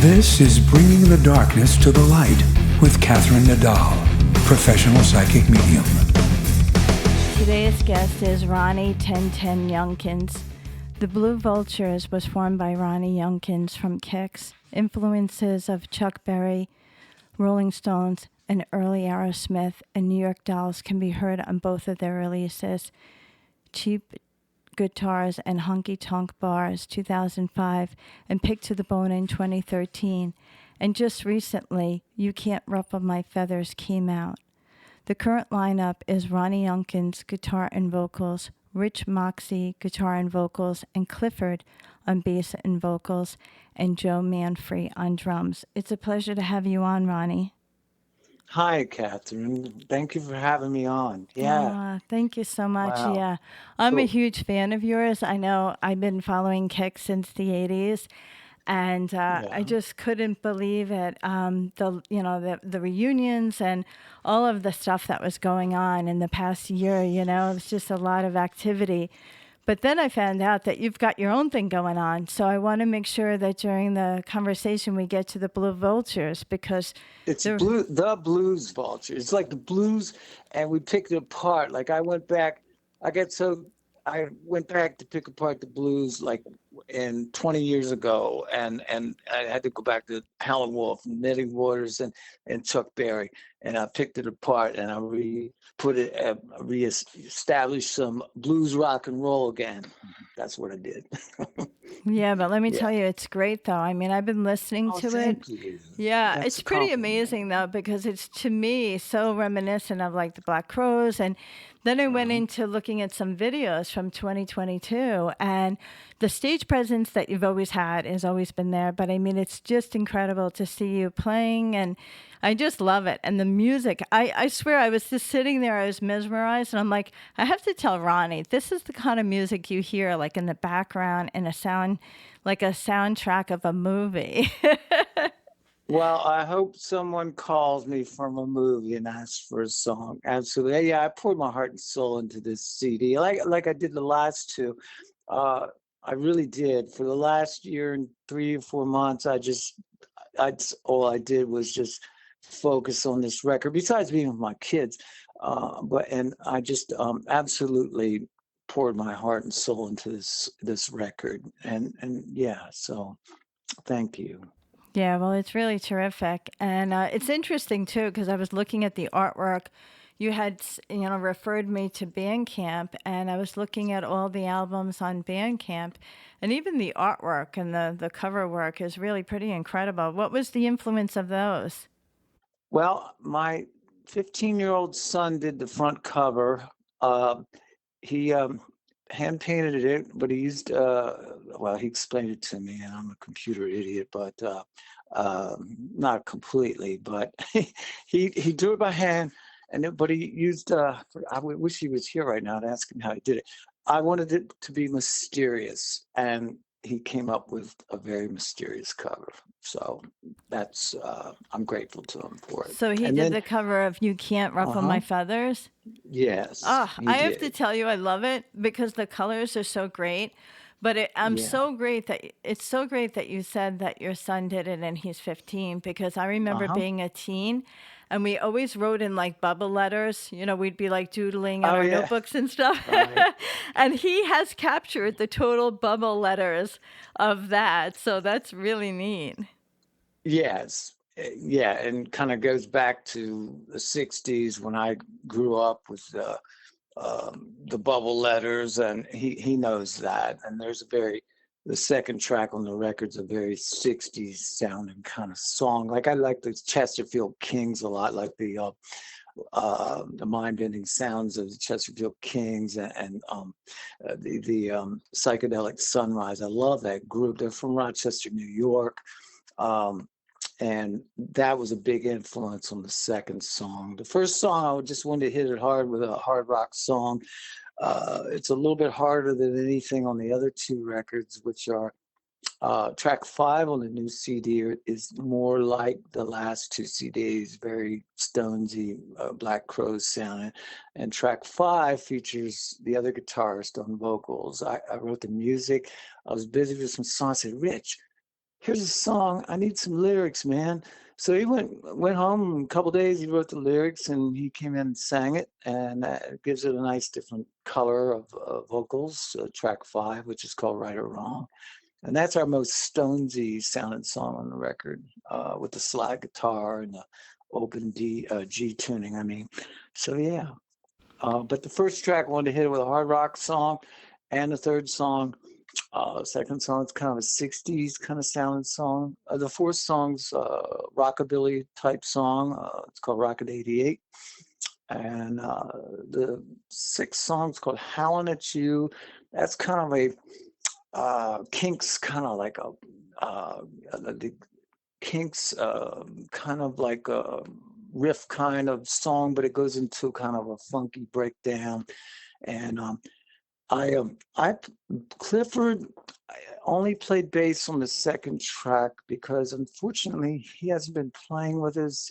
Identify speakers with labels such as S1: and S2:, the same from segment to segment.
S1: This is Bringing the Darkness to the Light with Catherine Nadal, professional psychic medium.
S2: Today's guest is Ronnie Younkins. The Blues Vultures was formed by Ronnie Younkins from KIX. Influences of Chuck Berry, Rolling Stones, and early Aerosmith and New York Dolls can be heard on both of their releases. Cheap Guitars and Honky Tonk Bars, 2005, and Picked to the Bone in 2013. And just recently, You Can't Ruffle My Feathers came out. The current lineup is Ronnie Younkins, guitar and vocals, Rich Moxley, guitar and vocals, and Clifford on bass and vocals, and Joe Manfre on drums. It's a pleasure to have you on, Ronnie.
S3: Hi, Catherine. Thank you for having me on. Yeah.
S2: Thank you so much.
S3: Wow.
S2: Yeah, I'm
S3: Cool.
S2: a huge fan of yours. I know I've been following KIX since the 80s. And I just couldn't believe it. The reunions and all of the stuff that was going on in the past year. It was just a lot of activity. But then I found out that you've got your own thing going on. So I want to make sure that during the conversation we get to the Blues Vultures, because
S3: It's the Blues Vultures. It's like the blues, and we picked it apart. Like I went back to pick apart the blues like in 20 years ago, and I had to go back to Howlin' Wolf, Knitting Waters, and Chuck Berry, and I picked it apart and I reestablished some blues rock and roll again. That's what I did.
S2: Yeah, but let me tell you, it's great though. I mean, I've been listening to it.
S3: Thank you.
S2: Yeah,
S3: That's
S2: it's
S3: a
S2: pretty
S3: compliment.
S2: amazing though, because it's to me so reminiscent of like the Black Crowes. And then I went into looking at some videos from 2022, and the stage presence that you've always had has always been there. But I mean, it's just incredible to see you playing, and I just love it. And the music, I swear, I was just sitting there, I was mesmerized, and I'm like, I have to tell Ronnie, this is the kind of music you hear like in the background in a sound, like a soundtrack of a movie.
S3: Well, I hope someone calls me from a movie and asks for a song. Absolutely. Yeah, I poured my heart and soul into this CD, like I did the last two. I really did. For the last year and 3 or 4 months, all I did was just focus on this record, besides being with my kids. And I just absolutely poured my heart and soul into this record. And yeah, so thank you.
S2: Yeah, well, it's really terrific. And it's interesting, too, because I was looking at the artwork. You had, referred me to Bandcamp, and I was looking at all the albums on Bandcamp, and even the artwork and the cover work is really pretty incredible. What was the influence of those?
S3: Well, my 15-year-old son did the front cover. He hand painted it, but he used he explained it to me, and I'm a computer idiot, but not completely. But he drew it by hand, but he used. I wish he was here right now to ask him how he did it. I wanted it to be mysterious, and he came up with a very mysterious cover. So that's I'm grateful to him for it.
S2: So he did the cover of You Can't Ruffle My Feathers?
S3: Yes.
S2: Oh,
S3: he
S2: I have
S3: did.
S2: to tell you, I love it because the colors are so great. But it's so great that you said that your son did it and he's 15, because I remember being a teen and we always wrote in like bubble letters. We'd be like doodling on our notebooks and stuff.
S3: Right.
S2: And he has captured the total bubble letters of that. So that's really neat.
S3: Yes. Yeah, and kind of goes back to the 60s when I grew up with the bubble letters, and he knows that. And the second track on the record's a very 60s sounding kind of song. Like I like the Chesterfield Kings a lot, like the mind-bending sounds of the Chesterfield Kings and the psychedelic Sunrise. I love that group. They're from Rochester, New York. And that was a big influence on the second song. The first song, I just wanted to hit it hard with a hard rock song. It's a little bit harder than anything on the other two records, which are track 5 on the new CD is more like the last two CDs, very Stonesy, Black Crowes sounding. And track 5 features the other guitarist on vocals. I wrote the music. I was busy with some songs. I said, Rich, here's a song. I need some lyrics, man. So he went home in a couple days. He wrote the lyrics and he came in and sang it, and it gives it a nice different color of vocals. Track 5, which is called "Right or Wrong," and that's our most Stonesy sounding song on the record, with the slide guitar and the open G tuning. I mean, so yeah. But the first track I wanted to hit it with a hard rock song, and the third song. Second song is kind of a 60s kind of sounding song. The fourth song's rockabilly type song. It's called Rocket 88. And the sixth song's called Howlin' at You. That's kind of a Kinks, kind of like the Kinks, kind of like a riff kind of song, but it goes into kind of a funky breakdown. And I Clifford only played bass on the second track because unfortunately he hasn't been playing with us.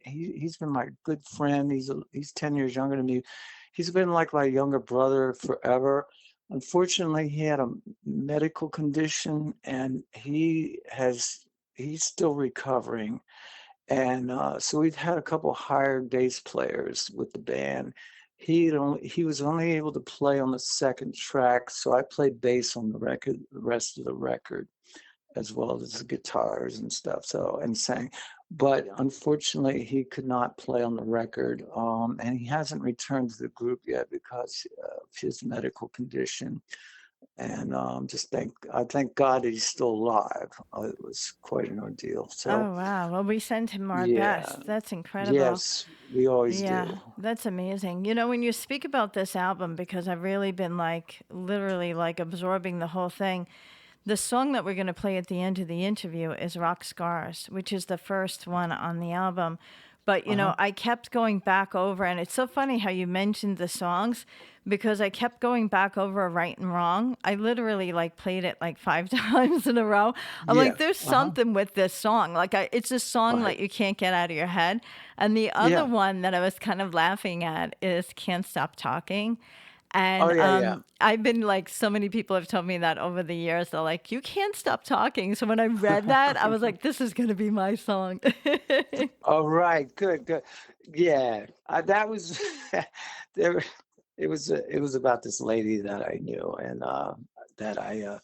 S3: He's been my good friend. He's 10 years younger than me. He's been like my younger brother forever. Unfortunately, he had a medical condition and he's still recovering. And so we've had a couple hired bass players with the band. He was only able to play on the second track, so I played bass on the rest of the record, as well as the guitars and stuff. So and sang, but unfortunately he could not play on the record, and he hasn't returned to the group yet because of his medical condition. And I thank God that he's still alive. It was quite an ordeal. So
S2: Oh, wow. Well, we send him our
S3: yeah,
S2: best. That's incredible.
S3: yes, we always
S2: Yeah,
S3: do.
S2: that's amazing. You know, when you speak about this album, because I've really been like literally like absorbing the whole thing, the song that we're going to play at the end of the interview is Rock Scars, which is the first one on the album. But, you know, I kept going back over, and it's so funny how you mentioned the songs because I kept going back over Right and Wrong. I literally like played it like 5 times in a row. I'm
S3: Yeah.
S2: like, there's something with this song. Like, it's a song
S3: Right.
S2: that you can't get out of your head. And the other
S3: Yeah.
S2: one that I was kind of laughing at is Can't Stop Talking.
S3: Oh
S2: And
S3: yeah.
S2: I've been like, so many people have told me that over the years. They're like, you can't stop talking. So when I read that, I was like, this is going to be my song.
S3: All right. Good. Yeah. That was there. It was about this lady that I knew, and that I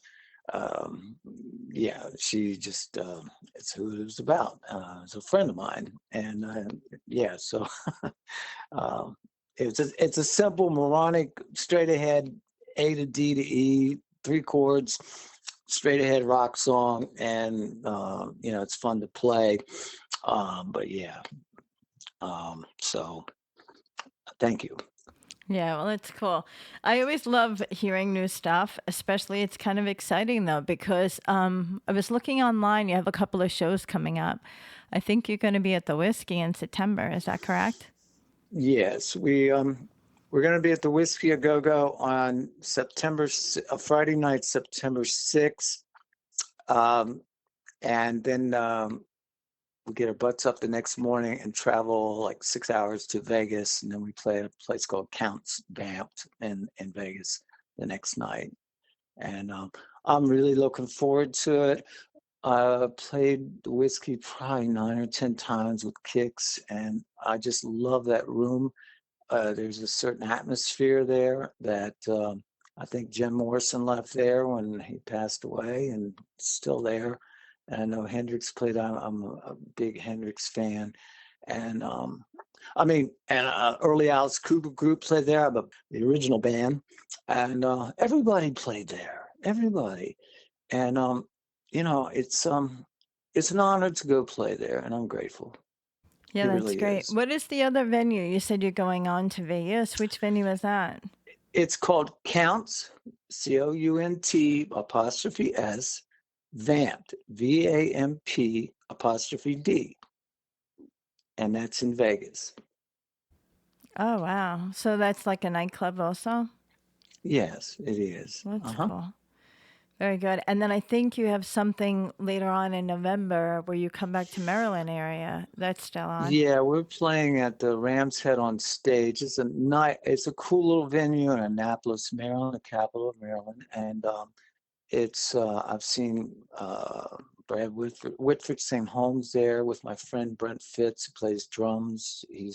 S3: um, yeah, she just it's who it was about. It's a friend of mine, and yeah, so um, it's a simple moronic, straight ahead A to D to E, 3 chords, straight ahead rock song, and it's fun to play. But yeah, so thank you.
S2: Yeah, well, it's cool. I always love hearing new stuff, especially it's kind of exciting though, because I was looking online. You have a couple of shows coming up. I think you're going to be at the Whiskey in September. Is that correct?
S3: Yes, we're going to be at the Whiskey A Go Go on Friday night, September 6th. And then we get our butts up the next morning and travel like 6 hours to Vegas, and then we play at a place called Counts Vamped in Vegas the next night. And I'm really looking forward to it. Played the Whiskey probably 9 or 10 times with KIX, and I just love that room. There's a certain atmosphere there that I think Jim Morrison left there when he passed away, and still there. And I know Hendrix played. I'm a big Hendrix fan, and early Alice Cooper group played there. The original band, and everybody played there. Everybody, and it's an honor to go play there, and I'm grateful.
S2: Yeah,
S3: It
S2: that's
S3: really
S2: great.
S3: is.
S2: What is the other venue? You said you're going on to Vegas. Which venue is that?
S3: It's called Counts, COUNT apostrophe S, Vamped, VAMP apostrophe D, and that's in Vegas.
S2: Oh, wow. So that's like a nightclub also?
S3: Yes, it is.
S2: That's
S3: Uh-huh.
S2: cool. Very good. And then I think you have something later on in November where you come back to Maryland area. That's still on.
S3: Yeah, we're playing at the Ram's Head on Stage. It's a cool little venue in Annapolis, Maryland, the capital of Maryland, and it's I've seen Brad Whitford sing Homes there with my friend Brent Fitz, who plays drums. He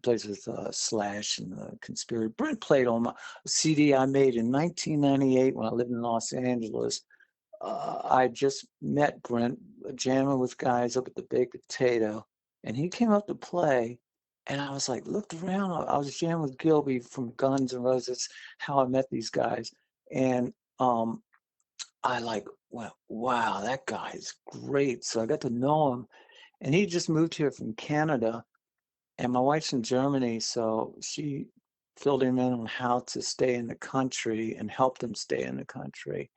S3: plays with Slash and the Conspirator. Brent played on my CD I made in 1998 when I lived in Los Angeles. I just met Brent jamming with guys up at the Baked Potato, and he came up to play. And I was like, looked around. I was jamming with Gilby from Guns N' Roses, how I met these guys. And I like went, wow, that guy is great. So I got to know him. And he just moved here from Canada. And my wife's in Germany, so she filled him in on how to stay in the country and helped him stay in the country.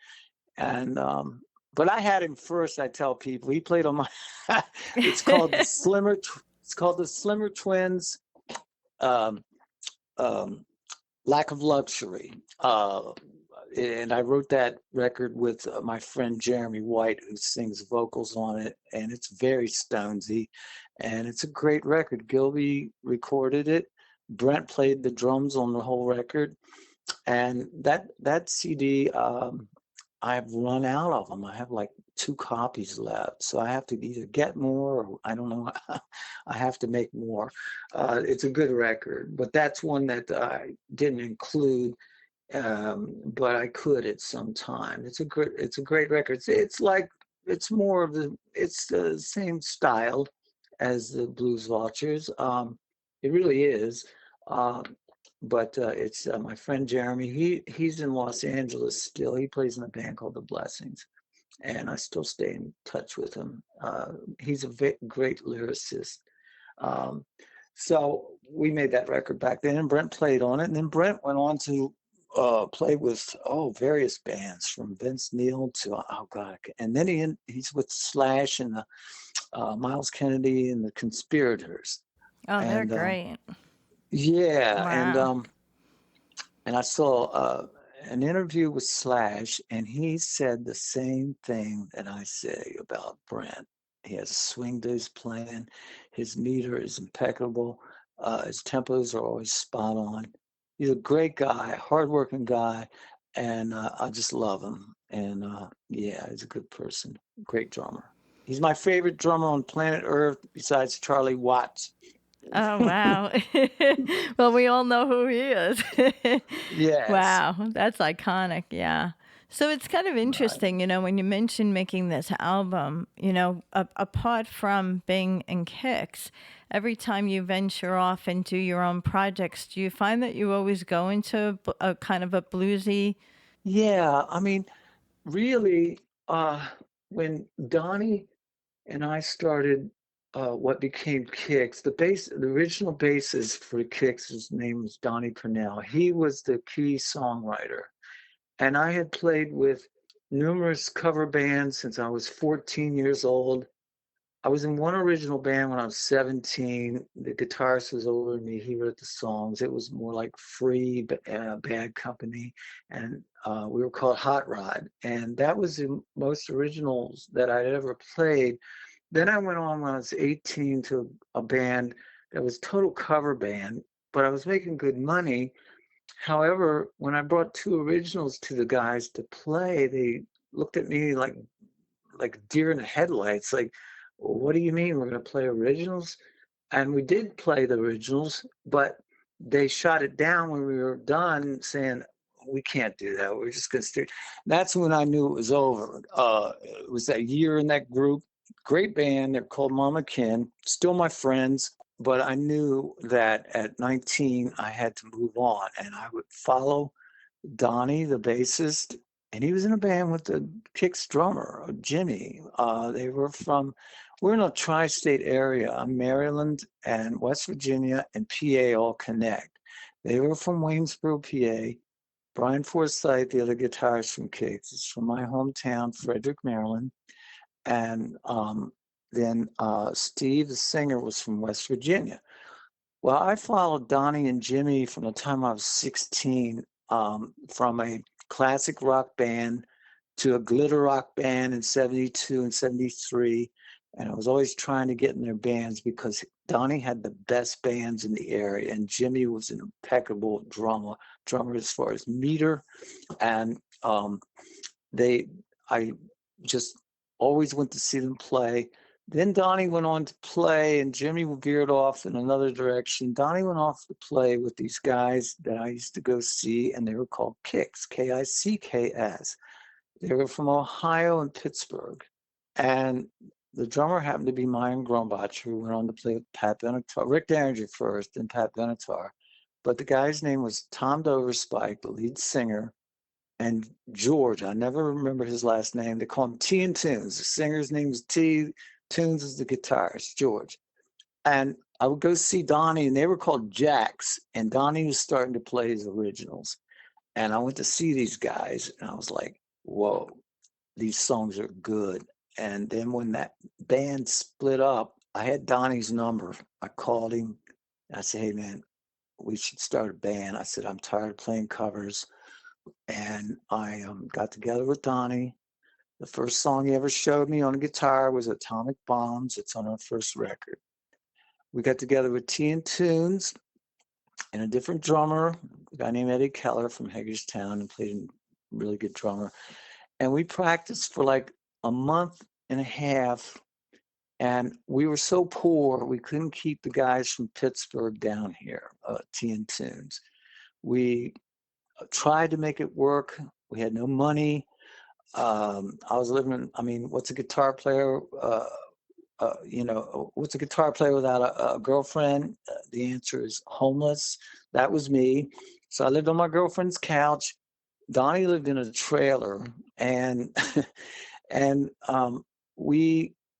S3: And but I had him first. I tell people he played on my. It's called the Slimmer. It's called the Slimmer Twins. Um, um, Lack of Luxury. And I wrote that record with my friend Jeremy White, who sings vocals on it, and it's very Stonesy, and it's a great record. Gilby recorded it. Brent played the drums on the whole record, and that CD, I've run out of them. I have like 2 copies left, so I have to either get more, or I don't know. I have to make more. It's a good record, but that's one that I didn't include, but I could at some time. It's a great record. It's more of it's the same style as the Blues Vultures. It really is. Um, but it's my friend Jeremy. He's in Los Angeles still. He plays in a band called The Blessings, and I still stay in touch with him. He's a great lyricist. Um, so we made that record back then, and Brent played on it. And then Brent went on to play with various bands from Vince Neil to God, and then he's with Slash and the Miles Kennedy and the Conspirators.
S2: Oh, they're
S3: And
S2: great.
S3: yeah,
S2: Wow.
S3: and I saw an interview with Slash, and he said the same thing that I say about Brent. He has a swing to his playing. His meter is impeccable. His tempos are always spot on. He's a great guy, hardworking guy, and I just love him. And yeah, he's a good person, great drummer. He's my favorite drummer on planet Earth besides Charlie Watts.
S2: Oh, wow. Well, we all know who he is.
S3: Yes,
S2: Wow, that's iconic. Yeah. So it's kind of
S3: right.
S2: interesting, when you mentioned making this album, apart from being in KIX, every time you venture off and do your own projects, do you find that you always go into a kind of a bluesy?
S3: Yeah, I mean, really, when Donnie and I started what became KIX, the original bassist for KIX, his name was Donnie Purnell. He was the key songwriter. And I had played with numerous cover bands since I was 14 years old. I was in one original band when I was 17. The guitarist was over me. He wrote the songs. It was more like free, bad company. And we were called Hot Rod. And that was the most originals that I'd ever played. Then I went on when I was 18 to a band that was total cover band, but I was making good money. However, when I brought 2 originals to the guys to play, they looked at me like deer in the headlights. Like, what do you mean we're going to play originals? And we did play the originals, but they shot it down when we were done, saying we can't do that. We're just going to stay. That's when I knew it was over. It was that year in that group. Great band. They're called Mama Kin. Still my friends. But I knew that at 19, I had to move on, and I would follow Donnie, the bassist, and he was in a band with the KIX drummer, Jimmy. We're in a tri-state area, Maryland and West Virginia and PA all connect. They were from Waynesboro, PA. Brian Forsythe, the other guitarist from KIX, is from my hometown, Frederick, Maryland. And then Steve, the singer, was from West Virginia. Well, I followed Donnie and Jimmy from the time I was 16, from a classic rock band to a glitter rock band in 72 and 73. And I was always trying to get in their bands because Donnie had the best bands in the area, and Jimmy was an impeccable drummer as far as meter. And I just always went to see them play. Then Donnie went on to play, and Jimmy veered off in another direction. Donnie went off to play with these guys that I used to go see, and they were called KIX, KICKS. They were from Ohio and Pittsburgh. And the drummer happened to be Myron Grumbach, who went on to play with Pat Benatar, Rick Derringer first, and Pat Benatar. But the guy's name was Tom Doverspike, the lead singer, and George. I never remember his last name. They call him T and Tunes. The singer's name is T. Tunes is the guitarist, George. And I would go see Donnie, and they were called Jacks. And Donnie was starting to play his originals. And I went to see these guys, and I was like, whoa, these songs are good. And then when that band split up, I had Donnie's number. I called him. I said, hey, man, we should start a band. I said, I'm tired of playing covers. And I got together with Donnie. The first song he ever showed me on guitar was Atomic Bombs. It's on our first record. We got together with T and Tunes and a different drummer, a guy named Eddie Keller from Hagerstown, and played a really good drummer. And we practiced for like a month and a half. And we were so poor, we couldn't keep the guys from Pittsburgh down here, T and Tunes. We tried to make it work. We had no money. I was living, what's a guitar player? What's a guitar player without a girlfriend? The answer is homeless. That was me. So I lived on my girlfriend's couch. Donnie lived in a trailer, and and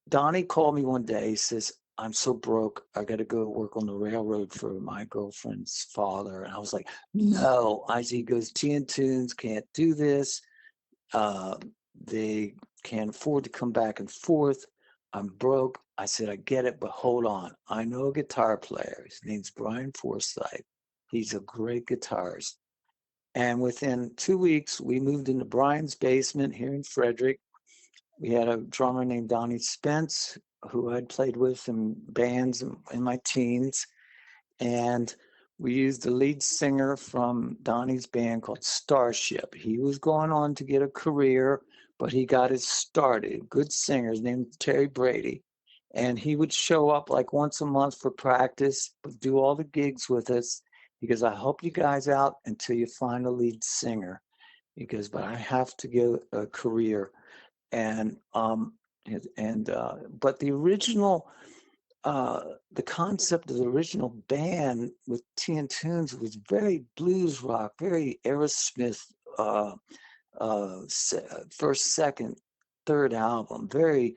S3: Donnie called me one day. He says, I'm so broke. I got to go work on the railroad for my girlfriend's father. And I was like, no. He goes, T and Tunes can't do this. They can't afford to come back and forth. I'm broke. I said, I get it, but hold on. I know a guitar player. His name's Brian Forsythe. He's a great guitarist. And within 2 weeks, we moved into Brian's basement here in Frederick. We had a drummer named Donnie Spence, who I'd played with in bands in my teens. And we used the lead singer from Donnie's band called Starship. He was going on to get a career, but he got it started. Good singer, his name was Terry Brady. And he would show up like once a month for practice, but do all the gigs with us. He goes, I help you guys out until you find a lead singer. He goes, but I have to get a career. And but the original, the concept of the original band with T and Tunes was very blues rock, very Aerosmith, first, second, third album, very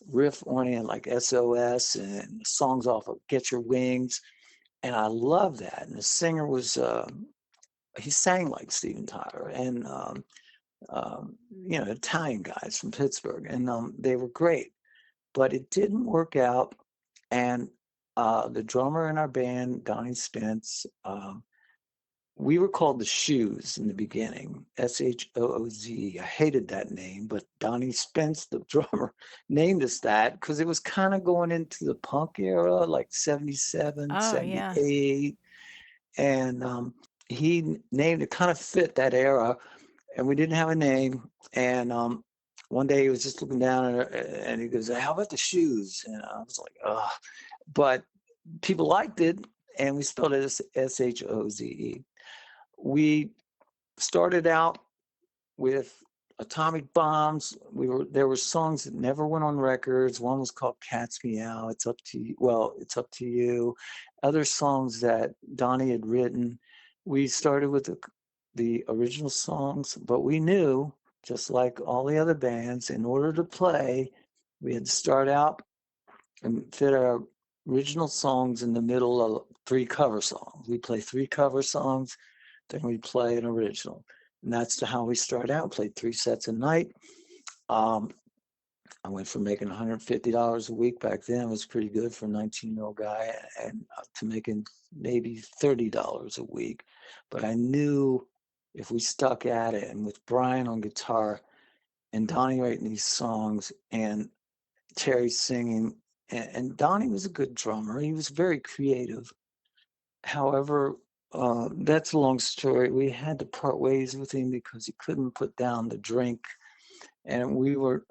S3: riff oriented, like SOS and songs off of Get Your Wings. And I love that. And the singer was, he sang like Steven Tyler, and Italian guys from Pittsburgh, and they were great, but it didn't work out. And the drummer in our band, Donnie Spence, we were called the Shoes in the beginning, Shooz. I hated that name, but Donnie Spence, the drummer, named us that because it was kind of going into the punk era, like 77, 78. And he named it, kind of fit that era, and we didn't have a name. And one day he was just looking down and he goes, how about the Shoes? And I was like, oh, but people liked it, and we spelled it as Shooze. We started out with Atomic Bombs. There were songs that never went on records. One was called Cat's Meow. It's up to you. Well, it's up to you. Other songs that Donnie had written. We started with the original songs, but we knew, just like all the other bands, in order to play, we had to start out and fit our original songs in the middle of 3 cover songs. We play 3 cover songs, then we play an original. And that's how we started out. Played 3 sets a night. I went from making $150 a week back then, was pretty good for a 19-year-old guy, and to making maybe $30 a week. But I knew if we stuck at it, and with Brian on guitar and Donnie writing these songs and Terry singing, and Donnie was a good drummer. He was very creative. However, that's a long story. We had to part ways with him because he couldn't put down the drink. And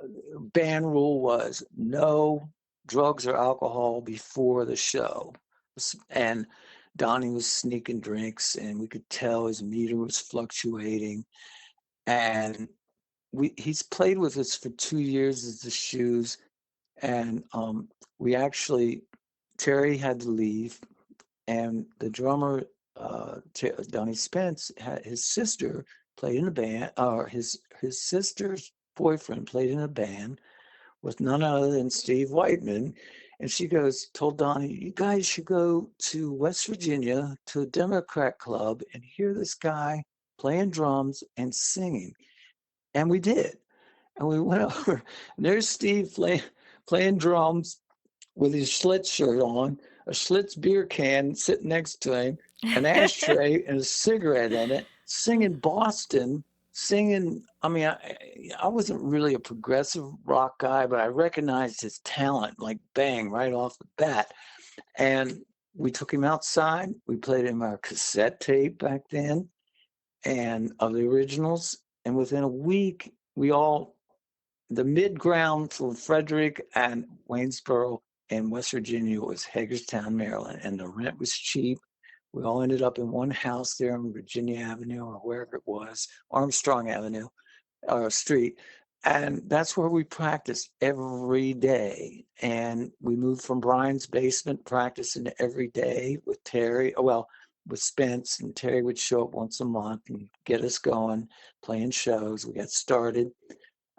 S3: band rule was no drugs or alcohol before the show. And Donnie was sneaking drinks, and we could tell his meter was fluctuating. And he's played with us for 2 years as the Shoes. And we actually, Terry had to leave, and the drummer, Donnie Spence, his sister played in a band, or his sister's boyfriend played in a band with none other than Steve Whiteman. And she told Donnie, you guys should go to West Virginia to a Democrat club and hear this guy playing drums and singing. And we did. And we went over, and there's Steve playing drums with his Schlitz shirt on, a Schlitz beer can sitting next to him, an ashtray and a cigarette in it, singing Boston, singing. I mean, I wasn't really a progressive rock guy, but I recognized his talent, like bang, right off the bat. And we took him outside. We played him our cassette tape back then, and of the originals. And within a week, the mid ground for Frederick and Waynesboro and West Virginia was Hagerstown, Maryland, and the rent was cheap. We all ended up in one house there on Virginia Avenue or wherever it was, Armstrong Avenue or Street. And that's where we practiced every day. And we moved from Brian's basement practicing every day with Terry, with Spence, and Terry would show up once a month and get us going, playing shows. We got started.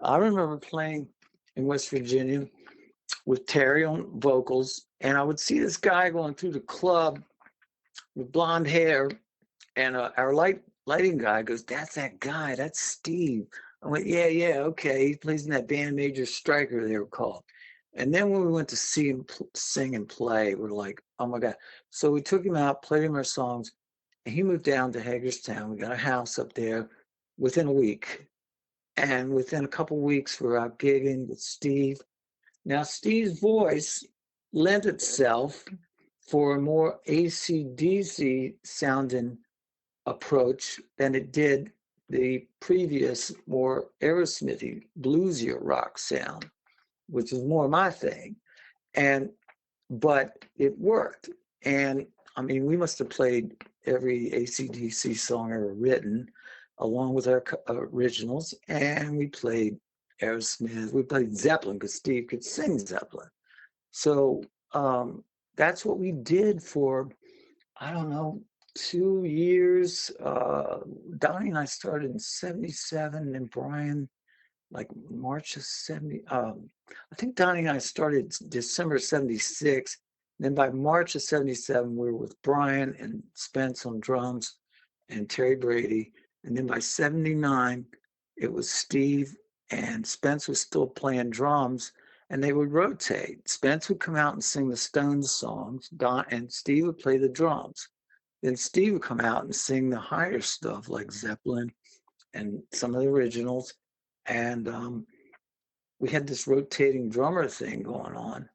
S3: I remember playing in West Virginia with Terry on vocals, and I would see this guy going through the club with blonde hair, and our lighting guy goes, "That's that guy. That's Steve." I went, "Yeah, okay. He plays in that band, Major Striker, they were called." And then when we went to see him sing and play, we're like, "Oh my God!" So we took him out, played him our songs, and he moved down to Hagerstown. We got a house up there within a week. And within a couple of weeks, we're out gigging with Steve. Now, Steve's voice lent itself for a more AC/DC sounding approach than it did the previous, more Aerosmithy, bluesier rock sound, which is more my thing. But it worked. And I mean, we must have played every AC/DC song ever written, along with our originals. And we played Aerosmith. We played Zeppelin because Steve could sing Zeppelin. So that's what we did for, I don't know, 2 years. Donnie and I started in 77, and Brian, like March of 70. I think Donnie and I started December 76. Then by March of 77, we were with Brian and Spence on drums and Terry Brady. And then by 79, it was Steve, and Spence was still playing drums, and they would rotate. Spence would come out and sing the Stones songs, and Steve would play the drums. Then Steve would come out and sing the higher stuff like Zeppelin and some of the originals. And we had this rotating drummer thing going on.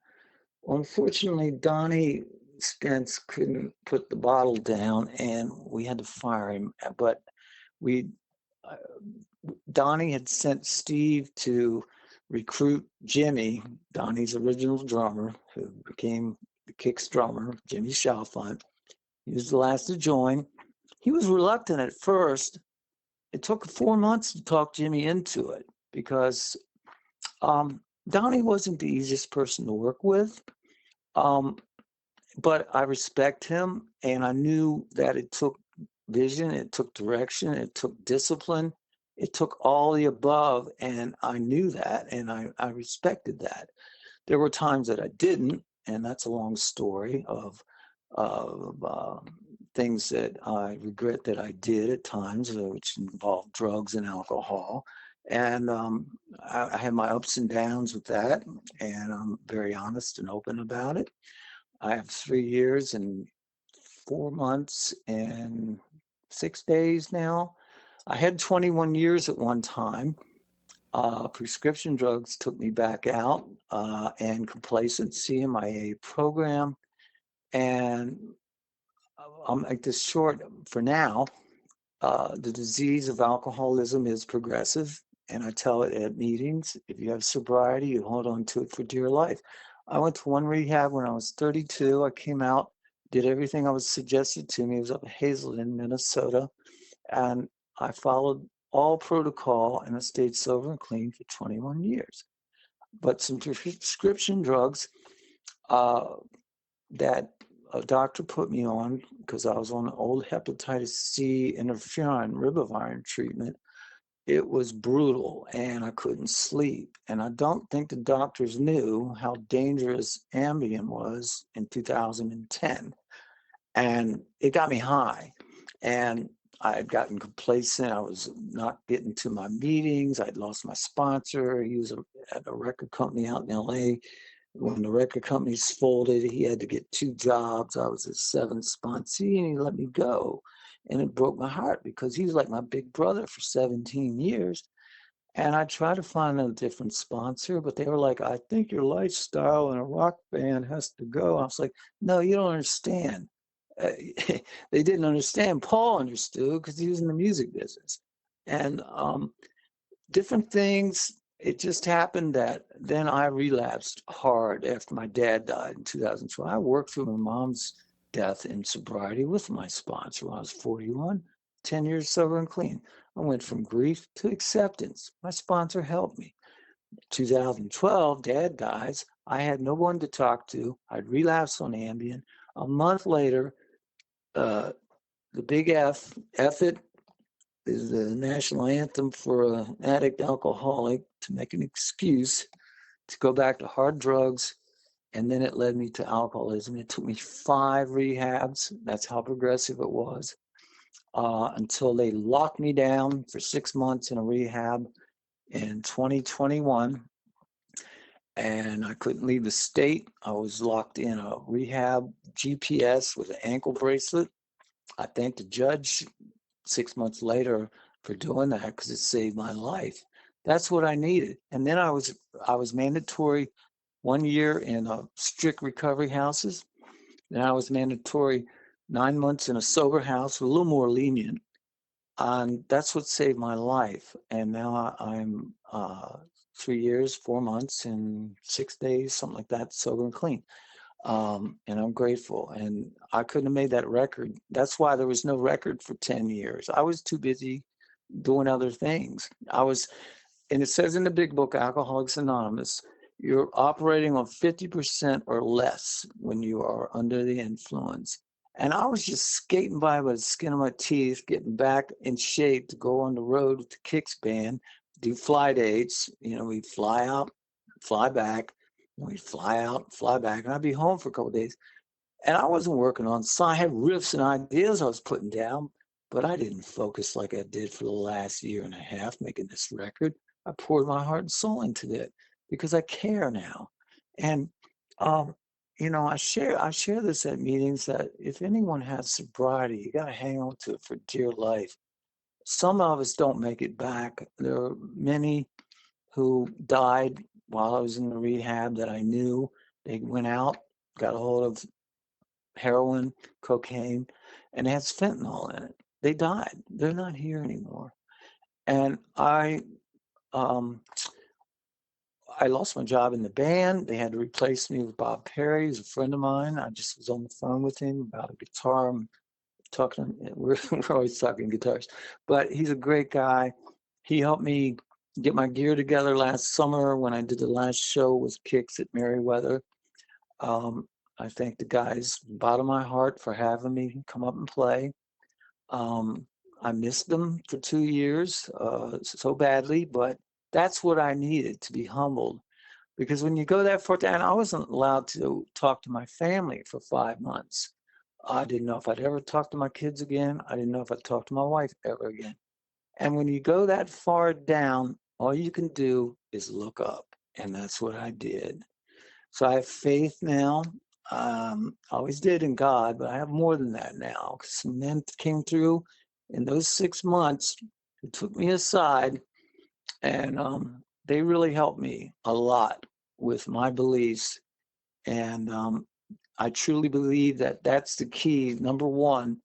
S3: Unfortunately, Donnie Spence couldn't put the bottle down, and we had to fire him. But uh, Donnie had sent Steve to recruit Jimmy, Donnie's original drummer, who became the KIX drummer, Jimmy Chalfant. He was the last to join. He was reluctant at first. It took 4 months to talk Jimmy into it because Donnie wasn't the easiest person to work with. But I respect him, and I knew that it took vision, it took direction, it took discipline, it took all the above, and I knew that, and I respected that. There were times that I didn't, and that's a long story of things that I regret that I did at times, which involved drugs and alcohol. And I had my ups and downs with that, and I'm very honest and open about it. I have 3 years and 4 months and 6 days now. I had 21 years at one time. Prescription drugs took me back out, and complacency in my AA program. And I'll make this short for now. The disease of alcoholism is progressive. and I tell it at meetings. If you have sobriety, you hold on to it for dear life. I went to one rehab when I was 32. I came out, did everything I was suggested to me. It was up in Hazelden, Minnesota, and I followed all protocol, and I stayed sober and clean for 21 years. But some prescription drugs that a doctor put me on, because I was on old hepatitis C interferon ribavirin treatment, it was brutal, and I couldn't sleep. And I don't think the doctors knew how dangerous Ambien was in 2010. And it got me high. And I had gotten complacent. I was not getting to my meetings. I'd lost my sponsor. He was at a record company out in LA. When the record companies folded, he had to get 2 jobs. I was his 7th sponsee, and he let me go. And it broke my heart because he was like my big brother for 17 years. And I tried to find a different sponsor, but they were like, I think your lifestyle in a rock band has to go. I was like, no, you don't understand. They didn't understand. Paul understood because he was in the music business. And different things. It just happened that then I relapsed hard after my dad died in 2012. I worked through my mom's death in sobriety with my sponsor when I was 41, 10 years sober and clean. I went from grief to acceptance. My sponsor helped me. 2012, dad dies. I had no one to talk to. I'd relapsed on Ambien. A month later, the big F it, is the national anthem for an addict alcoholic to make an excuse to go back to hard drugs. And then it led me to alcoholism. It took me 5 rehabs. That's how progressive it was, until they locked me down for 6 months in a rehab in 2021. And I couldn't leave the state. I was locked in a rehab GPS with an ankle bracelet. I thank the judge 6 months later for doing that because it saved my life. That's what I needed. And then I was mandatory 1 year in strict recovery houses. Then I was mandatory 9 months in a sober house, a little more lenient. And that's what saved my life. And now I'm 3 years, 4 months, and 6 days, something like that, sober and clean. And I'm grateful. And I couldn't have made that record. That's why there was no record for 10 years. I was too busy doing other things. And it says in the big book, Alcoholics Anonymous, you're operating on 50% or less when you are under the influence. And I was just skating by the skin of my teeth, getting back in shape to go on the road with the KIX band, do fly dates. We'd fly out, fly back. We'd fly out, fly back, and I'd be home for a couple of days. And I wasn't working on I had riffs and ideas I was putting down, but I didn't focus like I did for the last year and a half making this record. I poured my heart and soul into it because I care now. And I share this at meetings that if anyone has sobriety, you got to hang on to it for dear life. Some of us don't make it back. There are many who died while I was in the rehab that I knew. They went out, got a hold of heroin, cocaine, and it has fentanyl in it. They died. They're not here anymore. And I lost my job in the band. They had to replace me with Bob Perry, who's a friend of mine. I just was on the phone with him about a guitar. We're always talking guitars, but he's a great guy. He helped me get my gear together last summer when I did the last show with KIX at Merriweather. I thank the guys, bottom of my heart, for having me come up and play. I missed them for 2 years so badly, but that's what I needed, to be humbled. Because when you go that far down, I wasn't allowed to talk to my family for 5 months. I didn't know if I'd ever talk to my kids again. I didn't know if I'd talk to my wife ever again. And when you go that far down, all you can do is look up. And that's what I did. So I have faith now. I always did in God, but I have more than that now. Some men came through in those 6 months who took me aside, and they really helped me a lot with my beliefs. And I truly believe that that's the key. Number one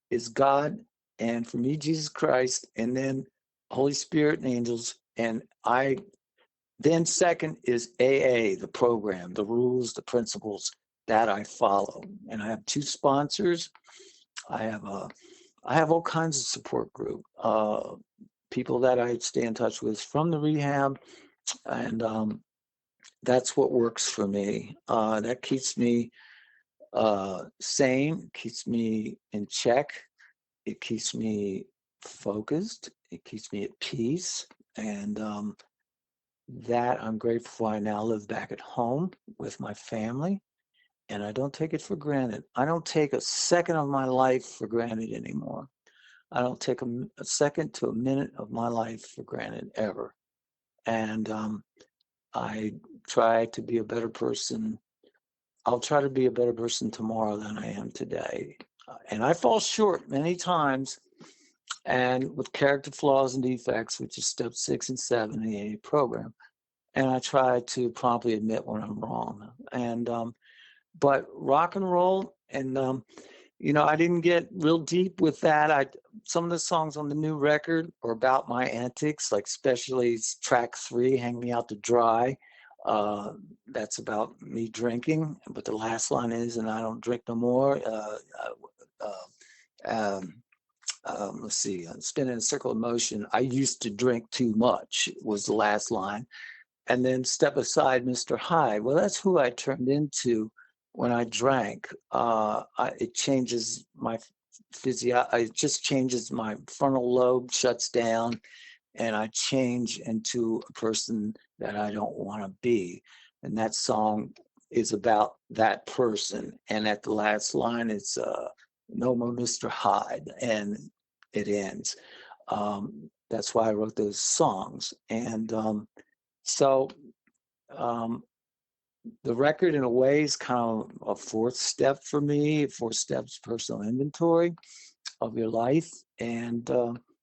S3: is God, and for me, Jesus Christ, and then Holy Spirit and angels, And then second is AA, the program, the rules, the principles that I follow. And I have 2 sponsors. I have all kinds of support group, people that I stay in touch with from the rehab, and that's what works for me. That keeps me sane, keeps me in check. It keeps me focused. It keeps me at peace, and that I'm grateful for. I now live back at home with my family, and I don't take it for granted. I don't take a second of my life for granted anymore. I don't take a second to a minute of my life for granted ever. And I try to be a better person. I'll try to be a better person tomorrow than I am today. And I fall short many times, and with character flaws and defects, which is step 6 and 7 in the AA program. And I try to promptly admit when I'm wrong. And but rock and roll, and I didn't get real deep with that. Some of the songs on the new record are about my antics, like especially track 3, "Hang Me Out to Dry." That's about me drinking, but the last line is, "And I don't drink no more." Let's see, "Spinning in a circle of motion. I used to drink too much" was the last line. And then "Step Aside, Mr. Hyde." Well, that's who I turned into when I drank. It changes my it just changes my frontal lobe, shuts down, and I change into a person that I don't want to be. And that song is about that person. And at the last line, it's "No more Mr. Hyde," and it ends. That's why I wrote those songs. And so um, the record, in a way, is kind of a 4th step for me. 4 steps, personal inventory of your life. And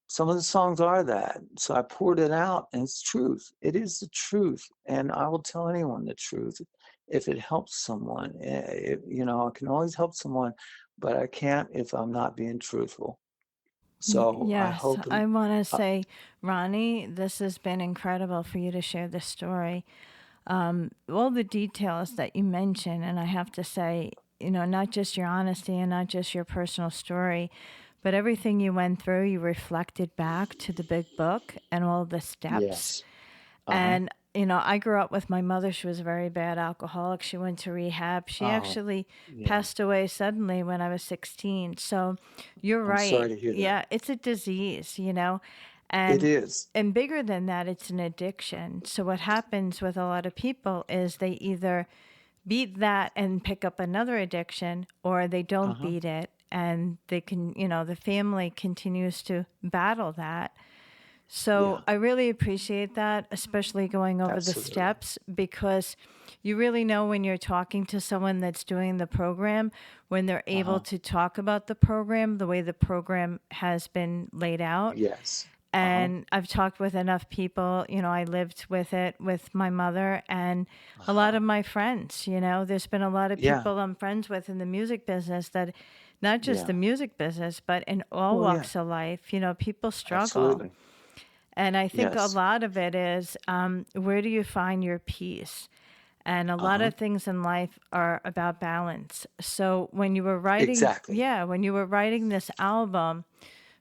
S3: some of the songs are that. So I poured it out, and it's truth. It is the truth. And I will tell anyone the truth if it helps someone. I can always help someone, but I can't if I'm not being truthful. So I
S2: Yes,
S3: hope,
S2: I want to say, Ronnie, this has been incredible for you to share this story. All the details that you mentioned, and I have to say, not just your honesty and not just your personal story, but everything you went through, you reflected back to the big book and all the steps.
S3: yes. Uh-huh.
S2: And, I grew up with my mother. She was a very bad alcoholic. She went to rehab. She
S3: Oh,
S2: actually
S3: yeah.
S2: passed away suddenly when I was 16. So you're
S3: I'm
S2: right.
S3: sorry to hear that.
S2: Yeah, it's a disease.
S3: It
S2: And
S3: is.
S2: and bigger than that, it's an addiction. So what happens with a lot of people is they either beat that and pick up another addiction, or they don't
S3: Uh-huh.
S2: beat it and they can, the family continues to battle that. So
S3: Yeah,
S2: I really appreciate that, especially going over the
S3: absolutely.
S2: steps, because you really know when you're talking to someone that's doing the program, when they're able
S3: Uh-huh.
S2: to talk about the program, the way the program has been laid out.
S3: Yes. Uh-huh.
S2: And I've talked with enough people, I lived with it with my mother and a lot
S3: Uh-huh.
S2: of my friends, there's been a lot of
S3: Yeah.
S2: people I'm friends with in the music business that not just the
S3: Yeah.
S2: music business, but in all
S3: Well, yeah,
S2: walks of life, people struggle.
S3: absolutely.
S2: And I think a
S3: Yes.
S2: lot of it is where do you find your peace? And a lot
S3: Uh-huh.
S2: of things in life are about balance. So when you were writing,
S3: Exactly.
S2: when you were writing this album,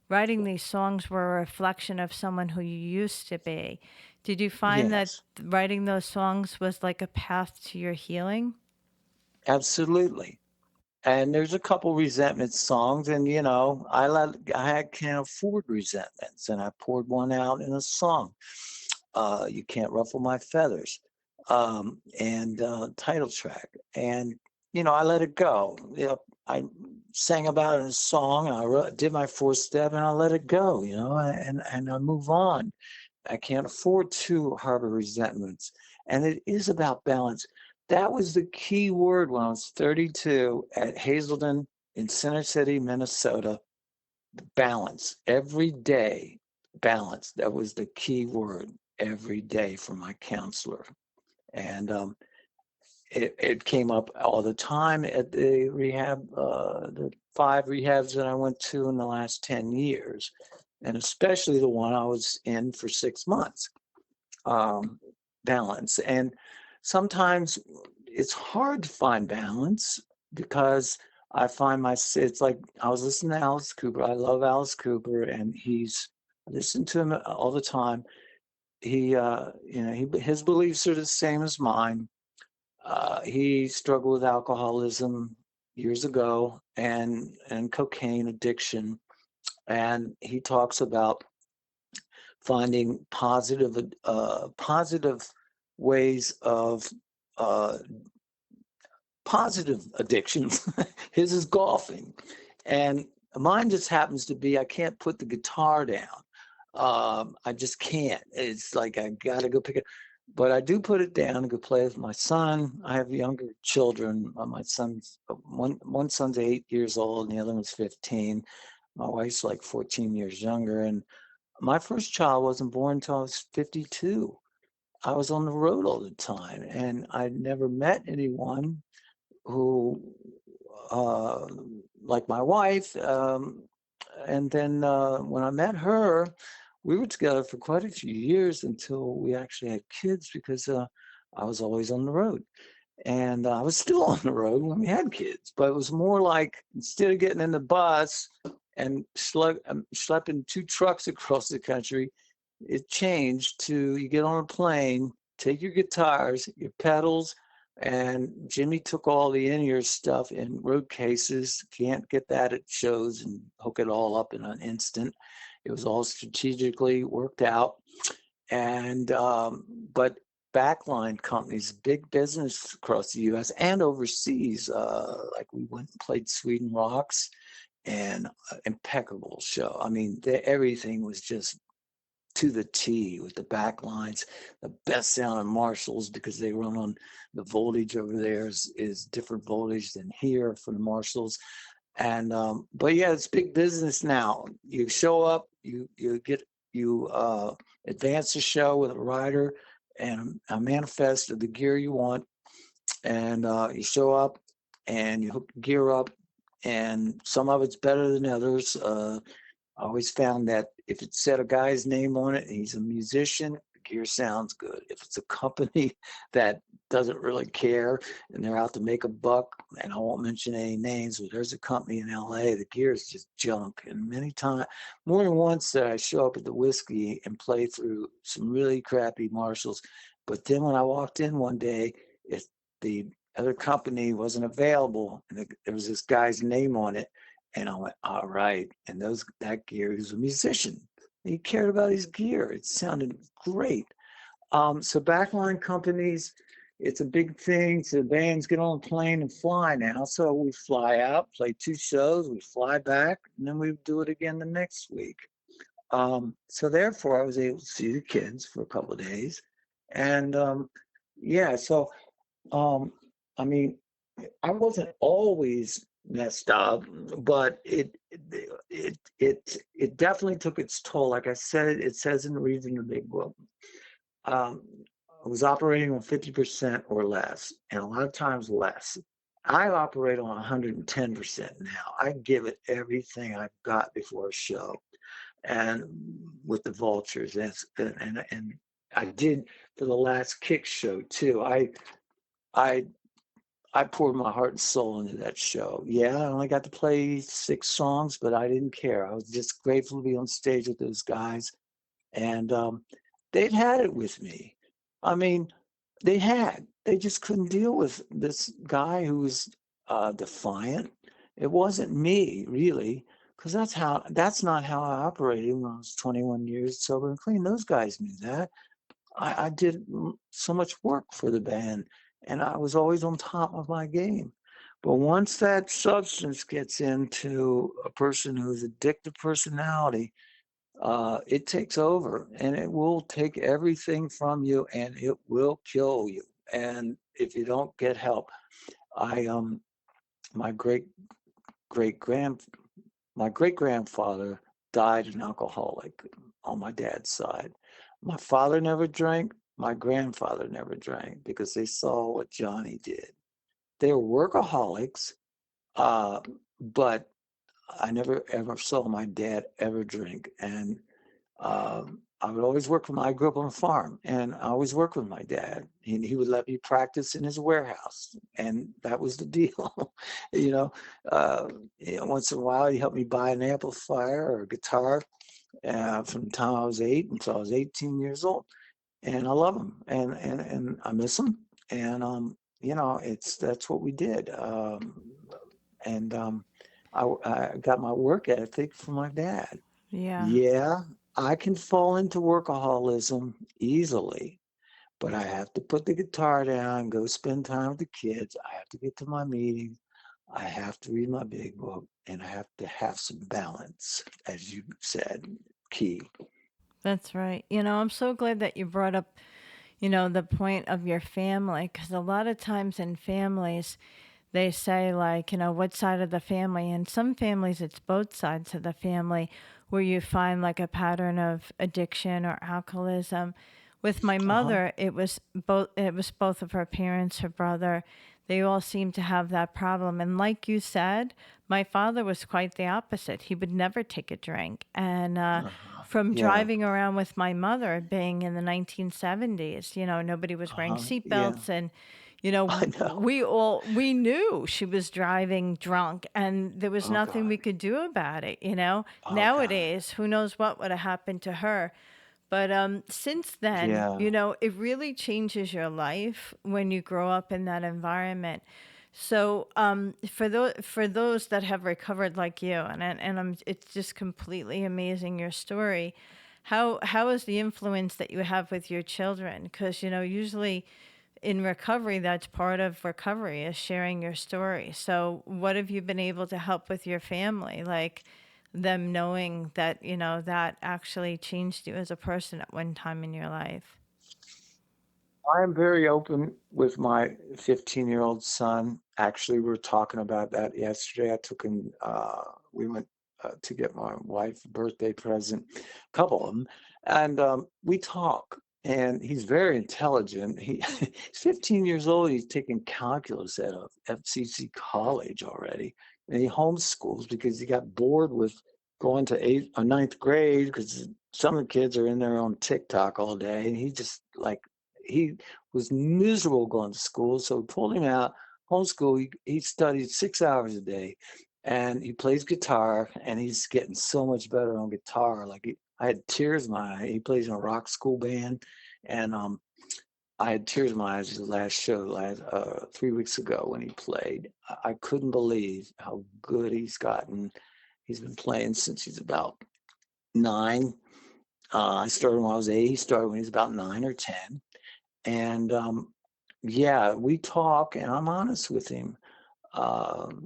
S2: writing these songs were a reflection of someone who you used to be. Did you find that
S3: Yes.
S2: writing those songs was like a path to your healing?
S3: Absolutely. And there's a couple resentment songs, and can't afford resentments, and I poured one out in a song. "You Can't Ruffle My Feathers," and title track. And I let it go. I sang about it in a song, and I did my 4th step, and I let it go. And I move on. I can't afford to harbor resentments. And it is about balance. That was the key word when I was 32 at Hazelden in Center City, Minnesota. Balance. Every day, balance. That was the key word every day for my counselor. And it came up all the time at the rehab, the 5 rehabs that I went to in the last 10 years, and especially the one I was in for 6 months. balance. And sometimes it's hard to find balance because I find it's like I was listening to Alice Cooper. I love Alice Cooper, and I listen to him all the time. His beliefs are the same as mine. He struggled with alcoholism years ago and cocaine addiction, and he talks about finding positive ways of uh, positive addictions. His is golfing, and mine just happens to be I can't put the guitar down. I just can't. It's like I gotta go pick it. But I do put it down and go play with my son. I have younger children. My son's one son's 8 years old, and the other one's 15. My wife's like 14 years younger, and my first child wasn't born until I was 52. I was on the road all the time, and I never met anyone who, uh, like my wife. And then when I met her, we were together for quite a few years until we actually had kids because I was always on the road. And I was still on the road when we had kids, but it was more like instead of getting in the bus and schlepping 2 trucks across the country, it changed to you get on a plane, take your guitars, your pedals, and Jimmy took all the in-ear stuff in road cases. Can't get that at shows and hook it all up in an instant. It was all strategically worked out. And but backline companies, big business across the U.S. and overseas. Like we went and played Sweden Rocks, and impeccable show. I mean, everything was just to the T with the back lines, the best sounding Marshalls because they run on the voltage over there is different voltage than here for the Marshalls. And but yeah, it's big business now. You show up, you advance the show with a rider and a manifest of the gear you want, and you show up and you hook the gear up, and some of it's better than others. I always found that if it said a guy's name on it and he's a musician, the gear sounds good. If it's a company that doesn't really care and they're out to make a buck, and I won't mention any names, but there's a company in LA, the gear is just junk. And many times, more than once, that I show up at the Whiskey and play through some really crappy Marshalls. But then when I walked in one day, the other company wasn't available, and there was this guy's name on it. And I went, all right. And that gear, he was a musician. He cared about his gear. It sounded great. So backline companies, it's a big thing. So bands get on a plane and fly now. So we fly out, play 2 shows, we fly back, and then we do it again the next week. So therefore, I was able to see the kids for a couple of days. And yeah, so I mean, I wasn't always messed up, but it definitely took its toll. Like I said, it says in the Reading the Big Book. I was operating on 50% or less, and a lot of times less. I operate on 110% now. I give it everything I've got before a show, and with the Vultures, and I did for the last KIX show too. I I poured my heart and soul into that show. Yeah, I only got to play 6 songs, but I didn't care. I was just grateful to be on stage with those guys. And they'd had it with me. I mean, they just couldn't deal with this guy who was defiant. It wasn't me, really, because that's not how I operated when I was 21 years sober and clean. Those guys knew that. I did so much work for the band, and I was always on top of my game. But once that substance gets into a person who's addictive personality, it takes over, and it will take everything from you, and it will kill you. And if you don't get help, I my great grand my great grandfather died an alcoholic on my dad's side. My father never drank. My grandfather never drank because they saw what Johnny did. They were workaholics, uh, but I never ever saw my dad ever drink. And I would always work with I grew up on a farm, and I always worked with my dad. He would let me practice in his warehouse, and that was the deal. you know, uh, Once in a while, he helped me buy an amplifier or a guitar from the time I was 8 until I was 18 years old. And I love him, and I miss him. And it's that's what we did. And I got my work ethic from my dad.
S2: Yeah.
S3: Yeah, I can fall into workaholism easily, but I have to put the guitar down, go spend time with the kids. I have to get to my meetings. I have to read my big book, and I have to have some balance, as you said, key.
S2: That's right. I'm so glad that you brought up, the point of your family, because a lot of times in families, they say, like, what side of the family? And some families, it's both sides of the family where you find like a pattern of addiction or alcoholism. With my
S3: Uh-huh.
S2: mother, it was both of her parents, her brother. They all seemed to have that problem. And like you said, my father was quite the opposite. He would never take a drink. And
S3: Uh-huh.
S2: from
S3: Yeah.
S2: driving around with my mother, being in the 1970s, nobody was wearing
S3: Uh-huh. Yeah.
S2: seatbelts, and
S3: I know.
S2: we knew she was driving drunk, and there was
S3: Oh
S2: nothing we
S3: God.
S2: could do about it.
S3: Oh God.
S2: Nowadays, who knows what would have happened to her. But since then,
S3: Yeah.
S2: it really changes your life when you grow up in that environment. So for those that have recovered like you, it's just completely amazing your story. How is the influence that you have with your children? Because usually in recovery, that's part of recovery, is sharing your story. So what have you been able to help with your family, like them knowing that that actually changed you as a person at one time in your life?
S3: I am very open with my 15-year-old son. Actually, we were talking about that yesterday. I took him, we went to get my wife a birthday present, a couple of them, and we talk. And he's very intelligent. He's 15 years old. He's taking calculus at a FCC college already. And he homeschools because he got bored with going to eighth or ninth grade because some of the kids are in there on TikTok all day. And he just like, he was miserable going to school. So we pulled him out, homeschool. He studied 6 hours a day, and he plays guitar, and he's getting so much better on guitar. I had tears in my eye. He plays in a rock school band, and I had tears in my eyes at the last show 3 weeks ago when he played. I couldn't believe how good he's gotten. He's been playing since he's about 9. I started when I was 8. He started when he was about 9 or 10. And yeah, we talk, and I'm honest with him.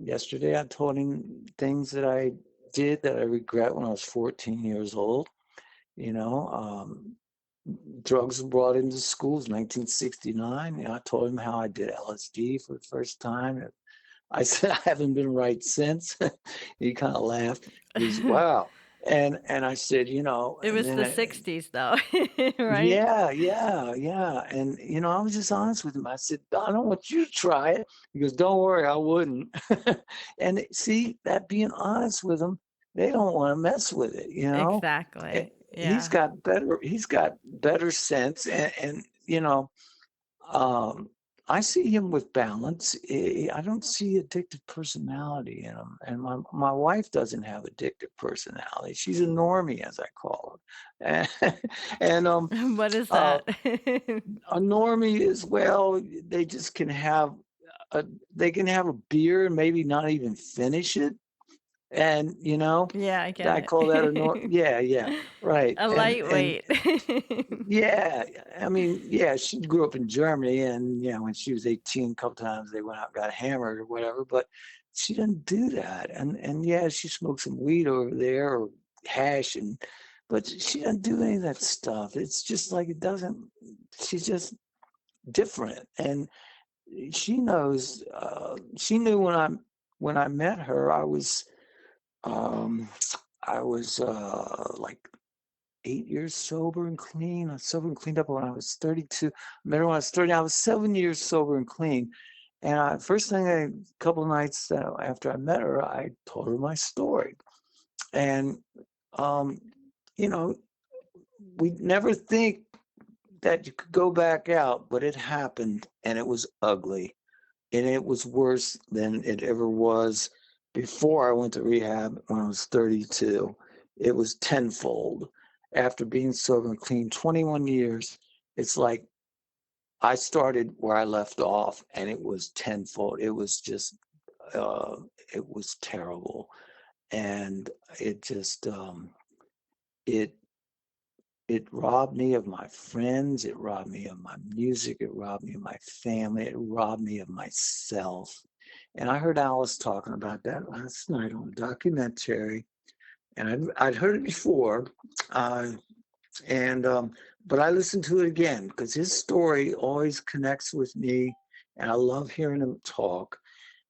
S3: Yesterday, I told him things that I did that I regret when I was 14 years old. You know, drugs were brought into schools 1969. I told him how I did LSD for the first time. I said I haven't been right since. He kind of laughed. He's wow. And I said,
S2: It
S3: and
S2: was
S3: then
S2: the 60s, though, right?
S3: yeah, yeah, yeah. And I was just honest with him. I said, I don't want you to try it. He goes, don't worry, I wouldn't. And see, that being honest with him, they don't want to mess with it. Eh,
S2: Exactly.
S3: He's
S2: Yeah.
S3: got better sense, and um, I see him with balance. I don't see addictive personality in him, and my wife doesn't have addictive personality. She's a normie, as I call her, and
S2: What is
S3: uh,
S2: that?
S3: a normie is, well, they just can have a they can have a beer and maybe not even finish it, and
S2: Yeah, I
S3: I
S2: get
S3: call that a
S2: it.
S3: yeah, yeah, right,
S2: A
S3: and
S2: lightweight.
S3: yeah, I mean, yeah, she grew up in Germany, and when she was 18, a couple times they went out and got hammered or whatever, but she doesn't do that. And yeah, she smokes some weed over there or hash, but she doesn't do any of that stuff. It's just like it doesn't. She's just different, and she knows. She knew when I met her, um, I was like 8 years sober and clean. I was sober and cleaned up when I was 32. I met her when I was 30. I was 7 years sober and clean. And first thing, a couple of nights after I met her, I told her my story. And, um, you know, we never think that you could go back out, but it happened and it was ugly. And it was worse than it ever was before I went to rehab when I was 32. It was tenfold. After being sober and clean 21 years, it's like I started where I left off and it was tenfold. It was just, uh, it was terrible. And it just, it it robbed me of my friends, it robbed me of my music, it robbed me of my family, it robbed me of myself. And I heard Alice talking about that last night on a documentary, and I'd heard it before, uh, and but I listened to it again because his story always connects with me, and I love hearing him talk.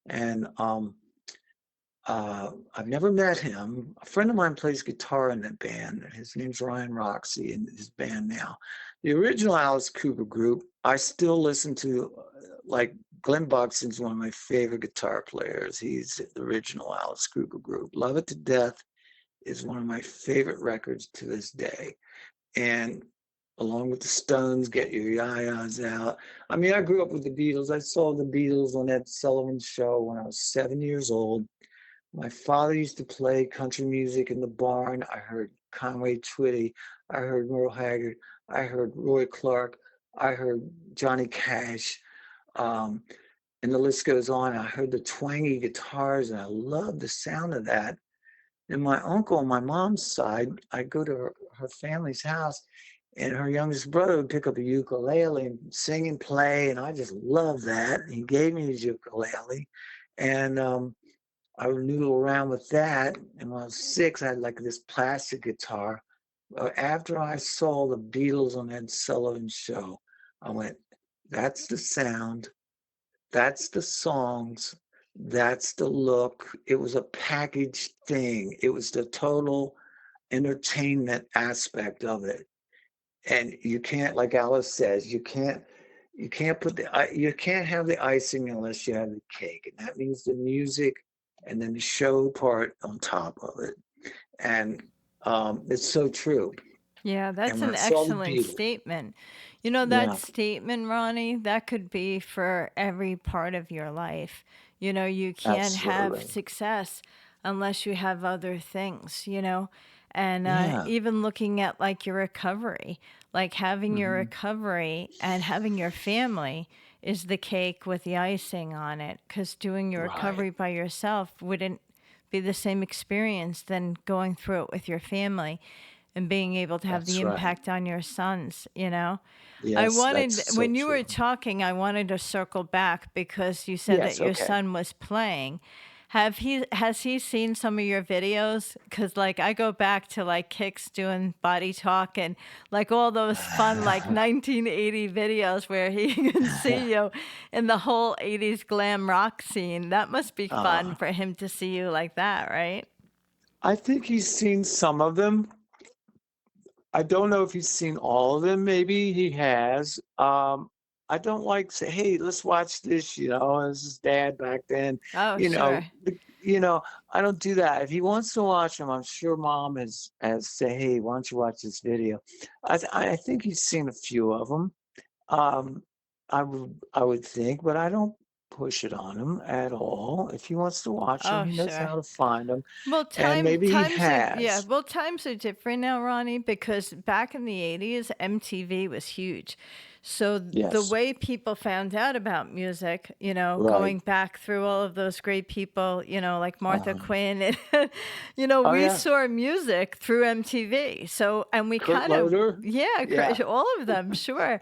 S3: And I've never met him. A friend of mine plays guitar in that band. His name's Ryan Roxy in his band now. The original Alice Cooper group, I still listen to, like Glenn Buxton's one of my favorite guitar players. He's the original Alice Cooper group. Love It to Death is one of my favorite records to this day. And along with the Stones, Get Your Yayas Out. I mean, I grew up with the Beatles. I saw the Beatles on Ed Sullivan show when I was 7 years old. My father used to play country music in the barn. I heard Conway Twitty. I heard Merle Haggard. I heard Roy Clark. I heard Johnny Cash. Um, and the list goes on. I heard the twangy guitars, and I loved the sound of that. And my uncle on my mom's side, I'd go to her family's house, and her youngest brother would pick up a ukulele and sing and play, and I just loved that. And he gave me his ukulele, and I would noodle around with that. And when I was 6, I had like this plastic guitar. After I saw the Beatles on Ed Sullivan's show, I went, that's the sound, that's the songs, that's the look. It was a packaged thing. It was the total entertainment aspect of it. And you can't, like Alice says, you can't you can't have the icing unless you have the cake, and that means the music and then the show part on top of it. And it's so true.
S2: Yeah,
S3: And
S2: that's
S3: when I
S2: an
S3: saw the
S2: excellent
S3: Beatles,
S2: statement. You know, that
S3: yeah,
S2: statement, Ronnie, that could be for every part of your life. You know, you can't have
S3: absolutely,
S2: success unless you have other things, you know? And
S3: yeah,
S2: even looking at like your recovery, like having your
S3: hmm,
S2: recovery and having your family is the cake with the icing on it. Because doing your
S3: right,
S2: recovery by yourself wouldn't be the same experience than going through it with your family and being able to have the
S3: that's right.
S2: impact on your sons, you know? I
S3: Yes,
S2: wanted,
S3: that's so
S2: when you were
S3: true.
S2: talking, I wanted to circle back because you said that
S3: Yes,
S2: your
S3: okay.
S2: son was playing. Has he seen some of your videos? Because like I go back to like KIX doing body talk and like all those fun like 1980 videos where he can see you in the whole 80s glam rock scene. That must be fun
S3: uh,
S2: for him to see you like that, right?
S3: I think he's seen some of them. I don't know if he's seen all of them. Maybe he has. I don't like say, "Hey, let's watch this." This is Dad back then.
S2: Oh,
S3: You know,
S2: sure.
S3: I don't do that. If he wants to watch them, I'm sure Mom has say, "Hey, why don't you watch this video?" I think he's seen a few of them. Um, I would think, but I don't push it on him at all. If he wants to watch them,
S2: Oh,
S3: he knows
S2: sure.
S3: how to find them,
S2: Well,
S3: and maybe he
S2: times are yeah.
S3: has.
S2: Well, times are different now, Ronnie, because back in the '80s, MTV was huge. So the
S3: Yes,
S2: way people found out about music, you know,
S3: right.
S2: going back through all of those great people, you know, like Martha
S3: Uh,
S2: Quinn, and
S3: oh
S2: we
S3: yeah.
S2: saw music through MTV. So and we
S3: Kurt
S2: kind of
S3: Loder?
S2: yeah,
S3: Yeah.
S2: all of them, sure.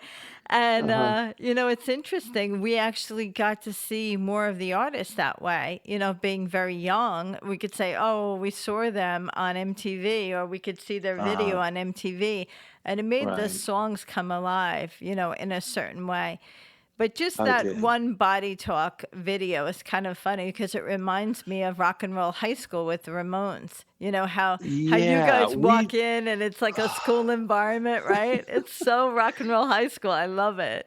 S2: And
S3: Uh-huh.
S2: it's interesting. We actually got to see more of the artists that way. You know, being very young, we could say, "Oh, we saw them on MTV," or we could see their video
S3: Uh-huh.
S2: on MTV, and it made the
S3: Right.
S2: songs come alive. You know, in a certain way. But just
S3: I
S2: that
S3: did.
S2: one body talk video is kind of funny because it reminds me of rock and roll high school with the Ramones. You know how you
S3: Yeah,
S2: guys walk
S3: we
S2: in and it's like a school environment, right? It's so rock and roll high school. I love it.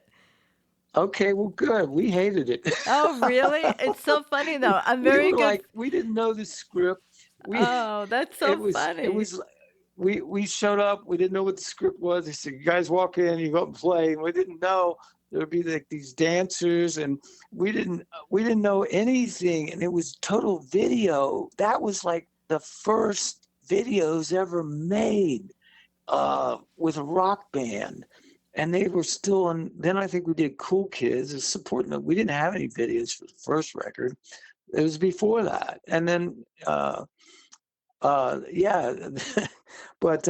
S3: okay, well good. We hated it.
S2: Oh, really? It's so funny though. I'm
S3: We
S2: very
S3: were
S2: good.
S3: like, we didn't know the script. We
S2: Oh, that's
S3: it
S2: so
S3: was it
S2: funny.
S3: was we showed up. We didn't know what the script was. They said, "You guys walk in, you go up and play." And we didn't know there would be like these dancers, and we didn't know anything. And it was total video. That was like the first videos ever made with a rock band. And they were still in. Then I think we did Cool Kids as supporting them. We didn't have any videos for the first record. It was before that, and then yeah, but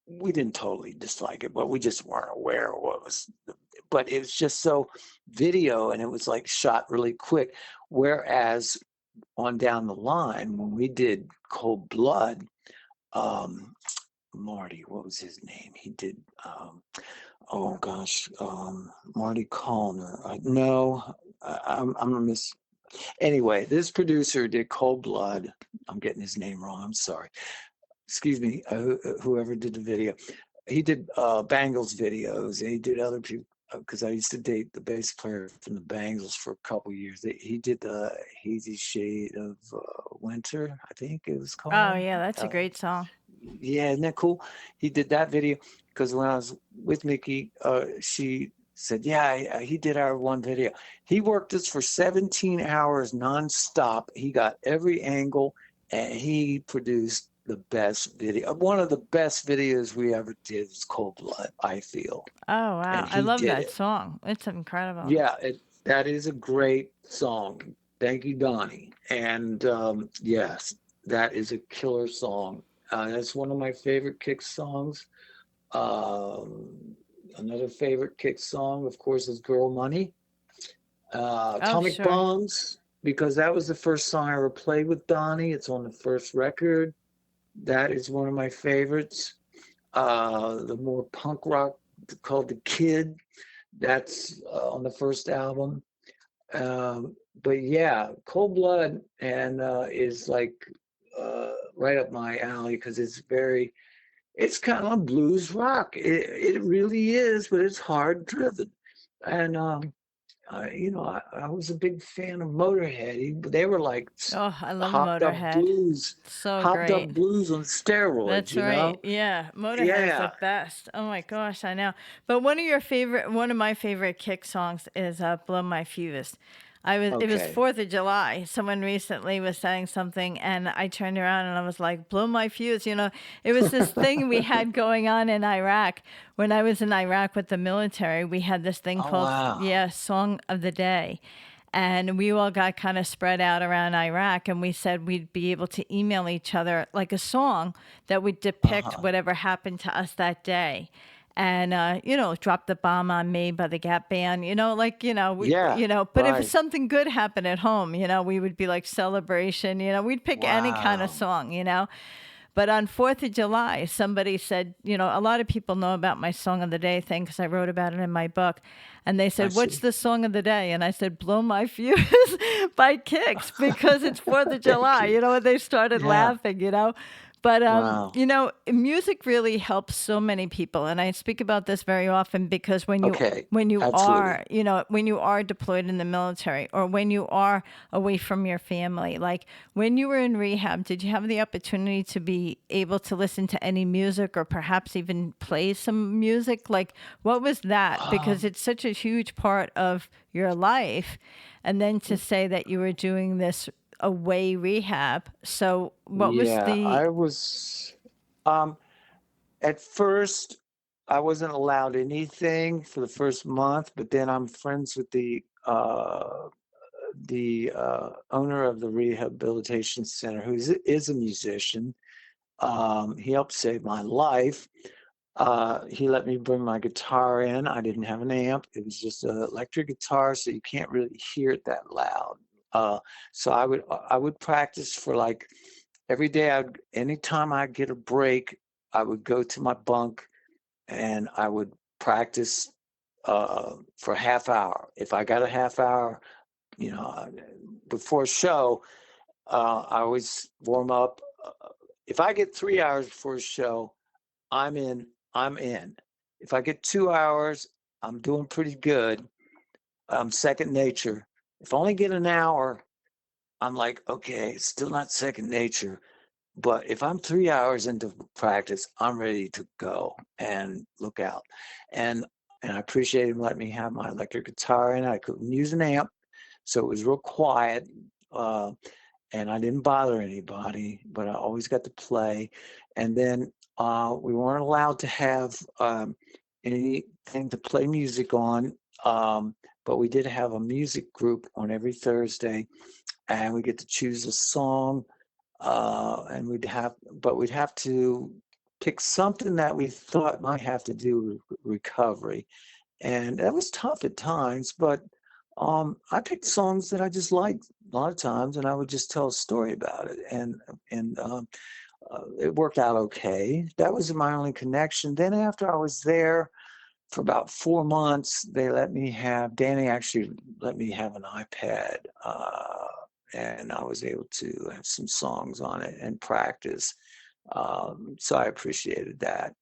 S3: we didn't totally dislike it, but we just weren't aware of what was. But it was just so video, and it was like shot really quick. Whereas on down the line, when we did Cold Blood, um, Marty, what was his name? He did. Oh gosh, Marty Callner. No, I'm gonna miss. Anyway, this producer did Cold Blood. I'm getting his name wrong. I'm sorry. Excuse me. Whoever did the video, he did Bangles videos, and he did other people. Because I used to date the bass player from the Bangles for a couple years. He did the Hazy Shade of Winter, I think it was
S2: Oh,
S3: called.
S2: yeah, that's a
S3: Uh,
S2: great song.
S3: yeah, isn't that cool? He did that video because when I was with Mickey, she said, "Yeah, he did our one video. He worked us for 17 hours nonstop. He got every angle, and he produced the best video. One of the best videos we ever did was Cold Blood, I feel,
S2: Oh,
S3: and
S2: wow. I
S3: he
S2: love
S3: did
S2: that
S3: it.
S2: song. It's incredible.
S3: Yeah, that is a great song. Thank you, Donnie. And yes, that is a killer song. That's one of my favorite Kix songs. Um, Another favorite Kix song, of course, is Girl Money.
S2: Oh,
S3: Atomic
S2: sure.
S3: Bombs, because that was the first song I ever played with Donnie. It's on the first record. That is one of my favorites. The more punk rock called The Kid, that's on the first album. But yeah, Cold Blood and is like right up my alley because it's kind of blues rock. It really is, but it's hard driven. And I was a big fan of Motorhead. They were like
S2: Oh, I love
S3: hopped
S2: Motorhead. So
S3: hopped up
S2: great.
S3: blues on steroids.
S2: That's right. Yeah, Motorhead's the
S3: Yeah.
S2: best. Oh my gosh, I know. But one of my favorite Kick songs is "Blow My Fuse." It was
S3: Okay.
S2: 4th of July. Someone recently was saying something, and I turned around and I was like, "Blow my fuse!" It was this thing we had going on in Iraq. When I was in Iraq with the military, we had this thing
S3: Oh
S2: called,
S3: wow.
S2: yeah, Song of the Day. And we all got kind of spread out around Iraq, and we said we'd be able to email each other like a song that would depict
S3: Uh-huh.
S2: whatever happened to us that day. And drop the bomb on me by the Gap Band.
S3: Yeah.
S2: But if
S3: Right.
S2: something good happened at home, we would be like celebration. We'd pick any kind of
S3: Wow.
S2: song. But on 4th of July, somebody said, a lot of people know about my Song of the Day thing because I wrote about it in my book. And they
S3: I
S2: said, "What's
S3: see.
S2: the Song of the Day?" And I said, "Blow My Fuse" by Kix because it's 4th of
S3: Thank
S2: July,
S3: you.
S2: and they started
S3: Yeah.
S2: laughing. But
S3: Wow.
S2: music really helps so many people, and I speak about this very often because
S3: Okay.
S2: when you
S3: Absolutely.
S2: are, when you are deployed in the military or when you are away from your family, like when you were in rehab, did you have the opportunity to be able to listen to any music or perhaps even play some music? Like, what was that? Because
S3: Um,
S2: it's such a huge part of your life. And then to say that you were doing this away rehab. So, what was
S3: yeah,
S2: the
S3: I was um at first I wasn't allowed anything for the first month, but then I'm friends with the owner of the rehabilitation center who is a musician. He helped save my life. He let me bring my guitar in. I didn't have an amp. It was just an electric guitar, so you can't really hear it that loud. Uh, so I would practice for like every day. Anytime I get a break, I would go to my bunk and I would practice for a half hour. If I got a half hour, you know, uh, before a show, I always warm up. If I get 3 hours before a show, I'm in. I'm in. If I get 2 hours, I'm doing pretty good. Second nature. If I only get an hour, I'm like, okay, it's still not second nature. But if I'm 3 hours into practice, I'm ready to go and look out. And I appreciate him letting me have my electric guitar, and I couldn't use an amp, so it was real quiet. Uh, and I didn't bother anybody, but I always got to play. And then we weren't allowed to have anything to play music on, but we did have a music group on every Thursday, and we get to choose a song, and we'd have to pick something that we thought might have to do with recovery, and that was tough at times, but I picked songs that I just liked a lot of times, and I would just tell a story about it, and it worked out okay. That was my only connection. Then after I was there for about 4 months, Danny actually let me have an iPad, and I was able to have some songs on it and practice. So I appreciated that.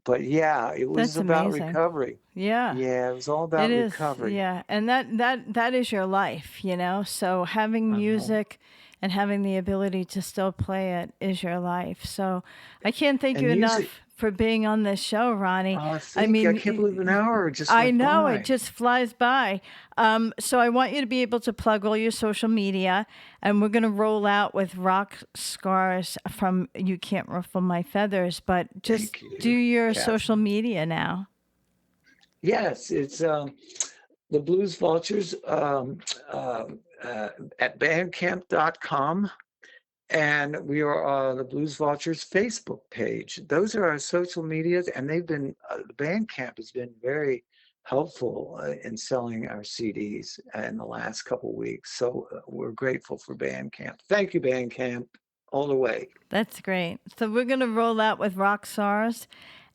S3: But yeah, it was
S2: That's
S3: about
S2: amazing.
S3: recovery.
S2: Yeah.
S3: Yeah, it was all
S2: It
S3: about
S2: is,
S3: recovery.
S2: yeah, and that is your life, you know. So having
S3: I know.
S2: music and having the ability to still play it is your life. So I can't thank
S3: And
S2: you
S3: music,
S2: enough for being on this show, Ronnie. I
S3: thank you. I can't believe an
S2: mean,
S3: hour just
S2: I
S3: went
S2: know it
S3: by.
S2: just flies by. So I want you to be able to plug all your social media, and we're going to roll out with rock scars from "You Can't Ruffle My Feathers," but just
S3: Thank
S2: do
S3: you,
S2: your social
S3: Catherine.
S2: media now.
S3: Yes, it's the Blues Vultures uh, uh, at bandcamp.com. And we are the Blues Vultures Facebook page. Those are our social medias, and the Bandcamp has been very helpful in selling our CDs in the last couple of weeks. So we're grateful for Bandcamp. Thank you, Bandcamp, all the way.
S2: That's great. So we're going to roll out with rock stars,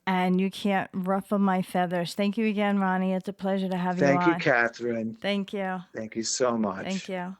S2: and You Can't Ruffle My Feathers. Thank you again, Ronnie. It's a pleasure to have you
S3: Thank you,
S2: on.
S3: Catherine.
S2: Thank you.
S3: Thank you so
S2: Thank
S3: much.
S2: you.